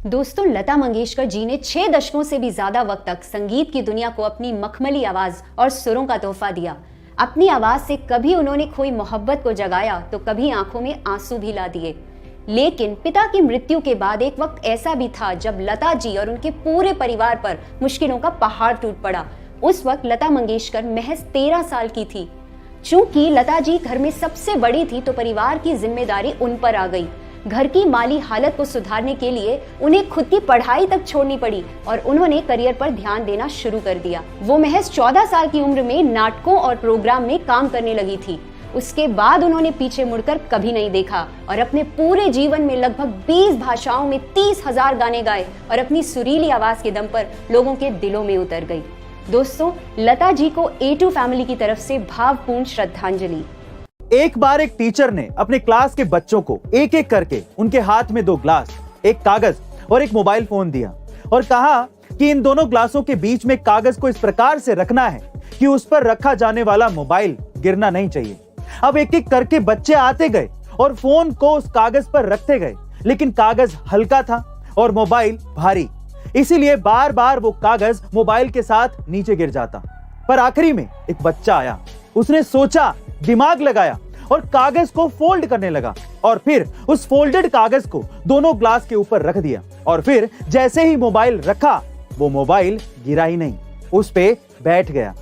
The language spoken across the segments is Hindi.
दोस्तों, लता मंगेशकर जी ने 6 दशकों से भी ज्यादा वक्त तक संगीत की दुनिया को अपनी मखमली आवाज और सुरों का तोहफा दिया। अपनी आवाज से कभी उन्होंने खोई मोहब्बत को जगाया तो कभी आंखों में आंसू भी ला दिए। लेकिन पिता की मृत्यु के बाद एक वक्त ऐसा भी था जब लता जी और उनके पूरे परिवार पर मुश्किलों का पहाड़ टूट पड़ा। उस वक्त लता मंगेशकर महज 13 साल की थी। चूंकि लता जी घर में सबसे बड़ी थी तो परिवार की जिम्मेदारी उन पर आ गई। घर की माली हालत को सुधारने के लिए उन्हें खुद की पढ़ाई तक छोड़नी पड़ी और उन्होंने करियर पर ध्यान देना शुरू कर दिया। वो महज 14 साल की उम्र में नाटकों और प्रोग्राम में काम करने लगी थी। उसके बाद उन्होंने पीछे मुड़कर कभी नहीं देखा और अपने पूरे जीवन में लगभग 20 भाषाओं में 30,000 गाने गाए और अपनी सुरीली आवाज के दम पर लोगों के दिलों में उतर गई। दोस्तों, लता जी को A2 फैमिली की तरफ से भावपूर्ण श्रद्धांजलि। एक बार एक टीचर ने अपने क्लास के बच्चों को एक एक करके उनके हाथ में 2 ग्लास, एक कागज और एक मोबाइल फोन दिया और कहा कि इन दोनों ग्लासों के बीच में कागज को इस प्रकार से रखना है कि उस पर रखा जाने वाला मोबाइल गिरना नहीं चाहिए। अब एक एक करके बच्चे आते गए और फोन को उस कागज पर रखते गए, लेकिन कागज हल्का था और मोबाइल भारी, इसीलिए बार बार वो कागज मोबाइल के साथ नीचे गिर जाता। पर आखिरी में एक बच्चा आया, उसने सोचा, दिमाग लगाया और कागज को फोल्ड करने लगा और फिर उस फोल्डेड कागज को दोनों ग्लास के ऊपर रख दिया और फिर जैसे ही मोबाइल रखा वो मोबाइल गिरा ही नहीं, उस पे बैठ गया।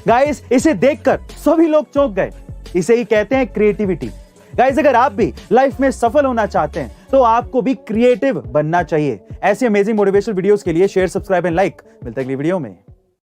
गाइस, इसे देखकर सभी लोग चौंक गए। इसे ही कहते हैं क्रिएटिविटी। गाइस, अगर आप भी लाइफ में सफल होना चाहते हैं तो आपको भी क्रिएटिव बनना चाहिए। ऐसे अमेजिंग मोटिवेशनल वीडियोस के लिए शेयर, सब्सक्राइब एंड लाइक। मिलते हैं अगली वीडियो में।